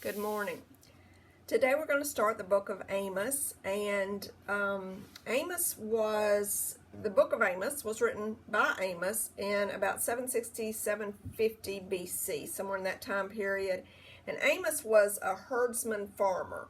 Good morning. Today we're going to start the book of Amos, and the book of Amos was written by Amos in about 760, 750 BC, somewhere in that time period. And Amos was a herdsman farmer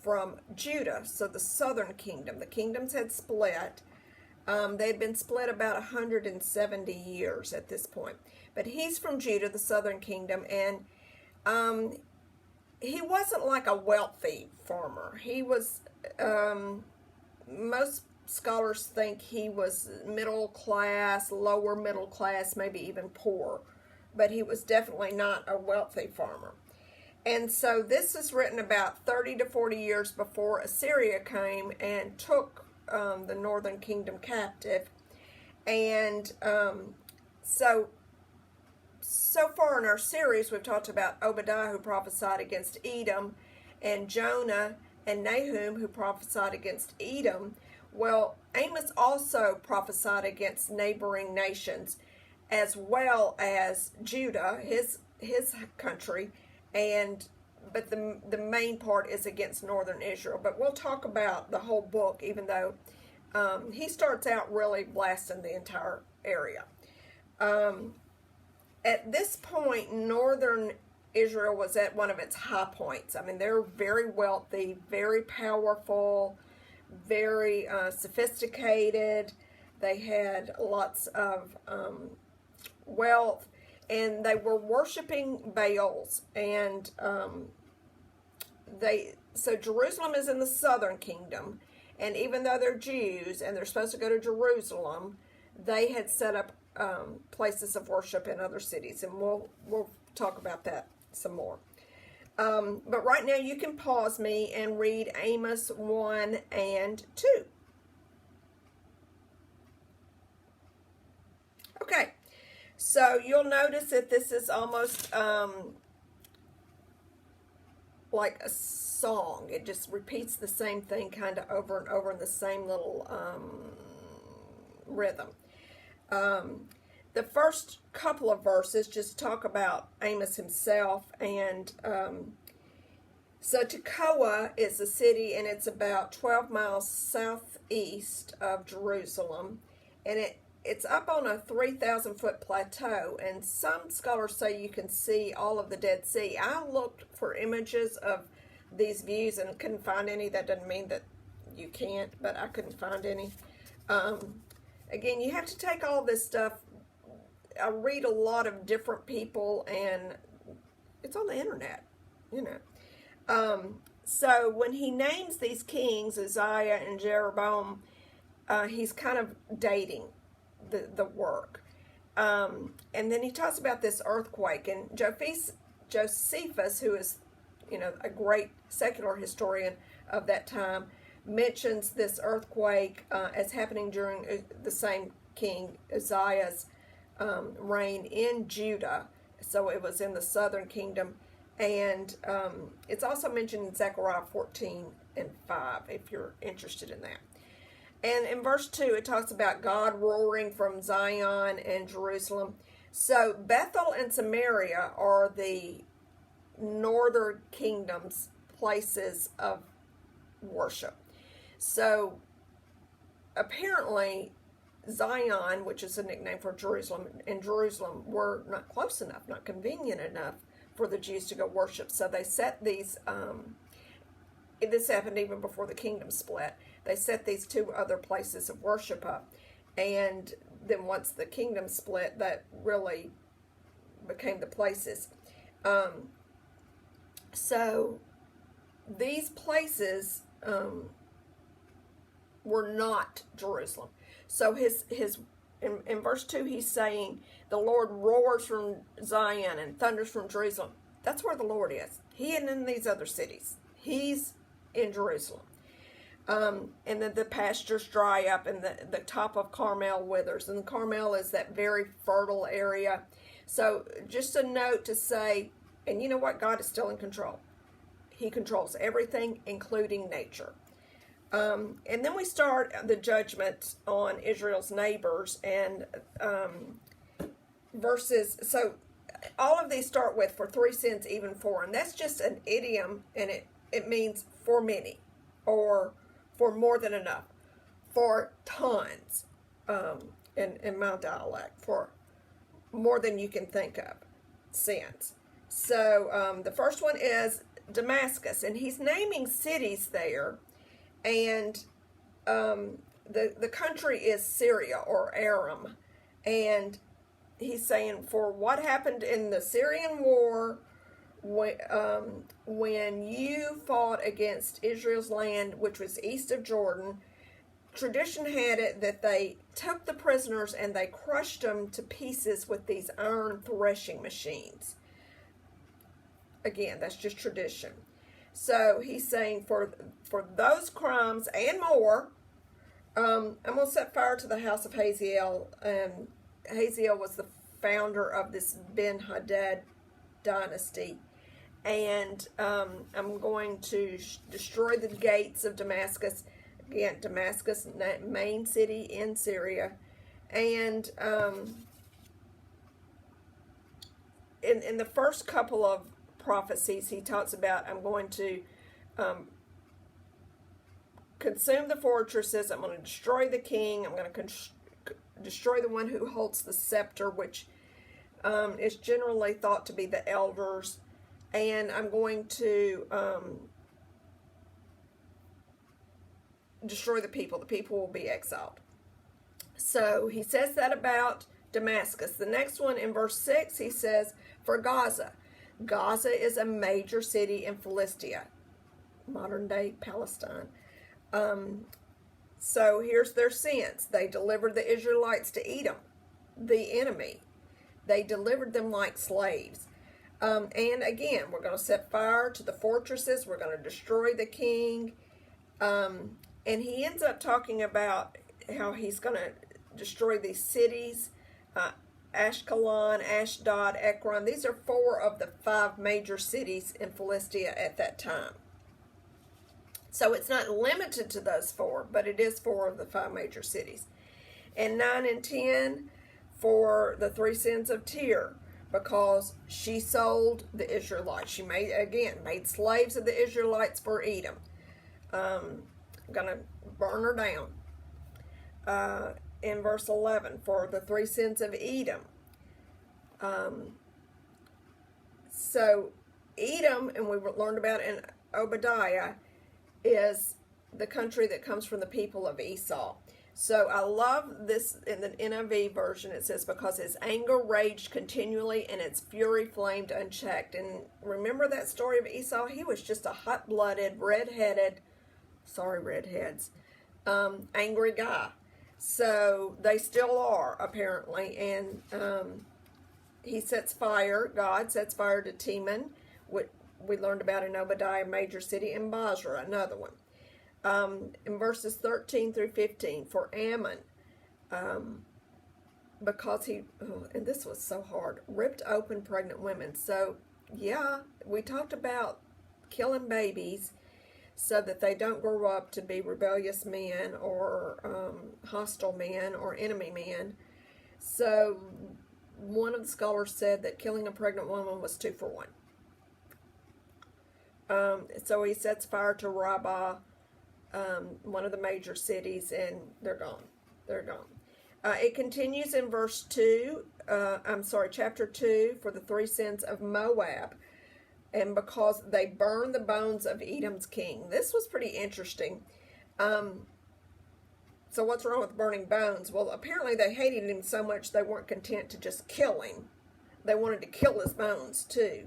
from Judah, so the southern kingdom. The kingdoms had split. They had been split about 170 years at this point. But he's from Judah, the southern kingdom, and he wasn't like a wealthy farmer. He was, most scholars think he was middle class, lower middle class, maybe even poor. But he was definitely not a wealthy farmer. And so this is written about 30 to 40 years before Assyria came and took the northern kingdom captive. And so far in our series, we've talked about Obadiah, who prophesied against Edom, and Jonah and Nahum, who prophesied against Edom. Well, Amos also prophesied against neighboring nations, as well as Judah, his country, but the main part is against northern Israel. But we'll talk about the whole book, even though he starts out really blasting the entire area. At this point, northern Israel was at one of its high points. I mean, they're very wealthy, very powerful, very sophisticated. They had lots of wealth, and they were worshiping Baals. And so Jerusalem is in the southern kingdom, and even though they're Jews and they're supposed to go to Jerusalem, they had set up places of worship in other cities, and we'll talk about that some more. But right now you can pause me and read Amos 1 and 2. Okay, so you'll notice that this is almost like a song. It just repeats the same thing kind of over and over in the same little rhythm. The first couple of verses just talk about Amos himself, and so Tekoa is a city, and it's about 12 miles southeast of Jerusalem, and it's up on a 3,000-foot plateau, and some scholars say you can see all of the Dead Sea. I looked for images of these views and couldn't find any. That doesn't mean that you can't, but I couldn't find any. Again, you have to take all this stuff. I read a lot of different people, and it's on the internet, you know. So when he names these kings, Uzziah and Jeroboam, he's kind of dating the work. And then he talks about this earthquake, and Josephus, who is, a great secular historian of that time, mentions this earthquake as happening during the same king Uzziah's reign in Judah. So it was in the southern kingdom, and it's also mentioned in Zechariah 14 and 5 if you're interested in that. And in verse 2 it talks about God roaring from Zion and Jerusalem. So Bethel and Samaria are the northern kingdom's places of worship. So apparently Zion, which is a nickname for Jerusalem, and Jerusalem were not close enough, not convenient enough for the Jews to go worship. So they set these, this happened even before the kingdom split, they set these two other places of worship up. And then once the kingdom split, that really became the places. So these places were not Jerusalem. So in verse 2 he's saying the Lord roars from Zion and thunders from Jerusalem. That's where the Lord is. He isn't in these other cities. He's in Jerusalem. And then the pastures dry up, and the top of Carmel withers. And Carmel is that very fertile area. So just a note to say, and you know what? God is still in control. He controls everything, including nature. And then we start the judgment on Israel's neighbors, and verses. So all of these start with for 3 cents, even 4. And that's just an idiom, and it means for many, or for more than enough, for tons, in my dialect, for more than you can think of, cents. So the first one is Damascus, and he's naming cities there, and the country is Syria or Aram, and he's saying for what happened in the Syrian war when you fought against Israel's land, which was east of Jordan. Tradition had it that they took the prisoners and they crushed them to pieces with these iron threshing machines. Again, that's just tradition. So he's saying for those crimes and more, I'm going to set fire to the house of Hazael. And Hazael was the founder of this Ben-Hadad dynasty. And I'm going to destroy the gates of Damascus. Again, Damascus, main city in Syria. And in the first couple of prophecies, he talks about, I'm going to consume the fortresses, I'm going to destroy the king, I'm going to destroy the one who holds the scepter, which is generally thought to be the elders, and I'm going to destroy the people. The people will be exiled. So he says that about Damascus. The next one in verse 6, he says, for Gaza. Gaza is a major city in Philistia, modern day Palestine. So here's their sins. They delivered the Israelites to Edom, the enemy. They delivered them like slaves. And again, we're going to set fire to the fortresses. We're going to destroy the king. And he ends up talking about how he's going to destroy these cities, Ashkelon, Ashdod, Ekron. These are 4 of the 5 major cities in Philistia at that time. So it's not limited to those 4, but it is 4 of the 5 major cities. And 9 and 10 for the 3 sins of Tyre, because she sold the Israelites. She made slaves of the Israelites for Edom. Going to burn her down. In verse 11, for the 3 sins of Edom. So Edom, and we learned about in Obadiah, is the country that comes from the people of Esau. So I love this in the NIV version. It says, because his anger raged continually and its fury flamed unchecked. And remember that story of Esau? He was just a hot-blooded, red-headed, sorry redheads, angry guy. So they still are, apparently. And he sets fire, God sets fire to Teman, which we learned about in Obadiah, major city, and Basra, another one. In verses 13 through 15, for Ammon, because he, and this was so hard, ripped open pregnant women. So, yeah, we talked about killing babies so that they don't grow up to be rebellious men or hostile men or enemy men. So one of the scholars said that killing a pregnant woman was 2 for 1. So he sets fire to Rabbah, one of the major cities, and they're gone. They're gone. It continues in verse 2, chapter 2, for the 3 sins of Moab, and because they burned the bones of Edom's king. This was pretty interesting. So what's wrong with burning bones? Well, apparently they hated him so much they weren't content to just kill him. They wanted to kill his bones too.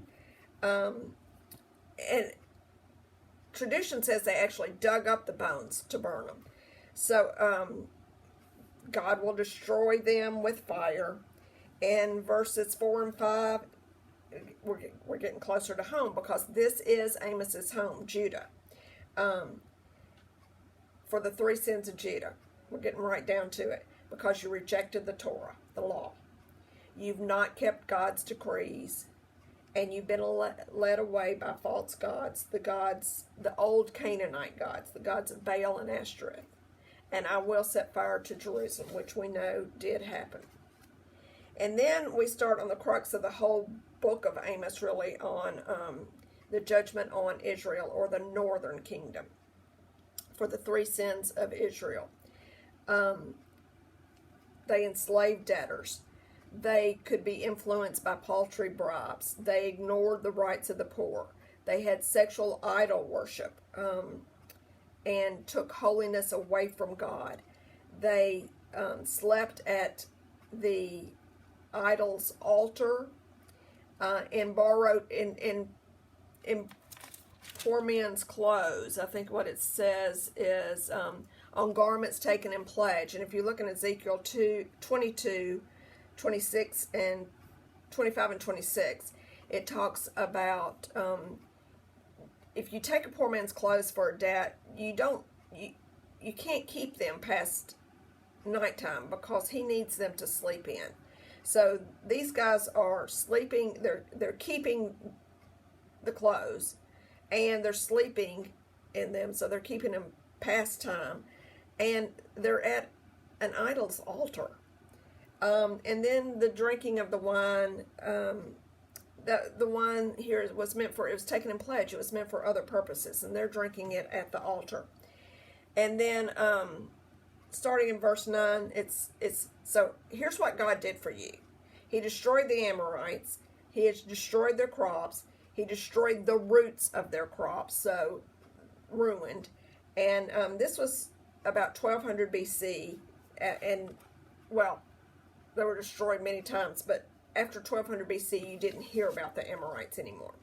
And tradition says they actually dug up the bones to burn them. So God will destroy them with fire. In verses 4 and 5, we're getting closer to home, because this is Amos's home, Judah. For the 3 sins of Judah. We're getting right down to it. Because you rejected the Torah, the law. You've not kept God's decrees. And you've been led away by false gods, the old Canaanite gods, the gods of Baal and Ashtoreth. And I will set fire to Jerusalem, which we know did happen. And then we start on the crux of the whole book of Amos really on the judgment on Israel, or the northern kingdom, for the 3 sins of Israel. They enslaved debtors. They could be influenced by paltry bribes. They ignored the rights of the poor. They had sexual idol worship, and took holiness away from God. They slept at the idol's altar, and borrowed in poor men's clothes. I think what it says is on garments taken in pledge. And if you look in Ezekiel 22, 26, and 25 and 26, it talks about if you take a poor man's clothes for a debt, you can't keep them past nighttime, because he needs them to sleep in. So these guys are sleeping, they're keeping the clothes, and they're sleeping in them, so they're keeping them past time, and they're at an idol's altar. And then the drinking of the wine, the wine here was meant for, it was taken in pledge, it was meant for other purposes, and they're drinking it at the altar. And then starting in verse 9, it's so here's what God did for you. He destroyed the Amorites. He has destroyed their crops. He destroyed the roots of their crops, so ruined. And this was about 1200 BC, and well, they were destroyed many times, but after 1200 BC, you didn't hear about the Amorites anymore.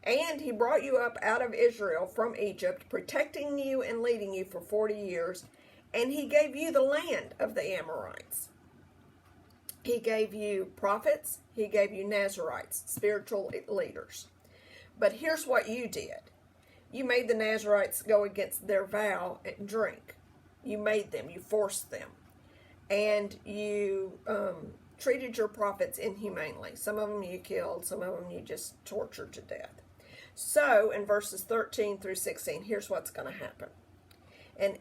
And he brought you up out of Israel from Egypt, protecting you and leading you for 40 years, and he gave you the land of the Amorites. He gave you prophets, he gave you Nazarites, spiritual leaders. But here's what you did. You made the Nazarites go against their vow and drink. You made them, you forced them. And you treated your prophets inhumanely. Some of them you killed, some of them you just tortured to death. So in verses 13 through 16, here's what's going to happen. And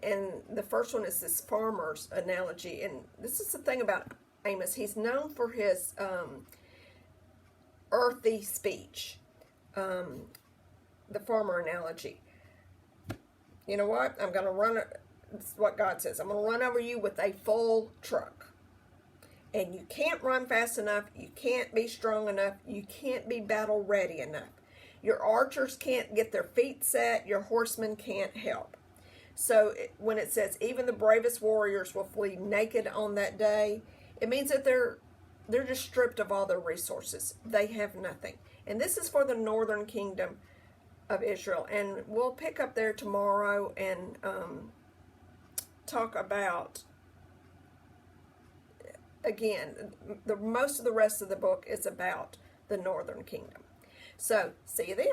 the first one is this farmer's analogy. And this is the thing about Amos. He's known for his earthy speech. The farmer analogy. You know what? I'm going to run it. This is what God says. I'm going to run over you with a full truck. And you can't run fast enough. You can't be strong enough. You can't be battle ready enough. Your archers can't get their feet set. Your horsemen can't help. So when it says even the bravest warriors will flee naked on that day, it means that they're just stripped of all their resources. They have nothing. And this is for the northern kingdom of Israel. And we'll pick up there tomorrow and talk about, again, most of the rest of the book is about the northern kingdom. So, see you then.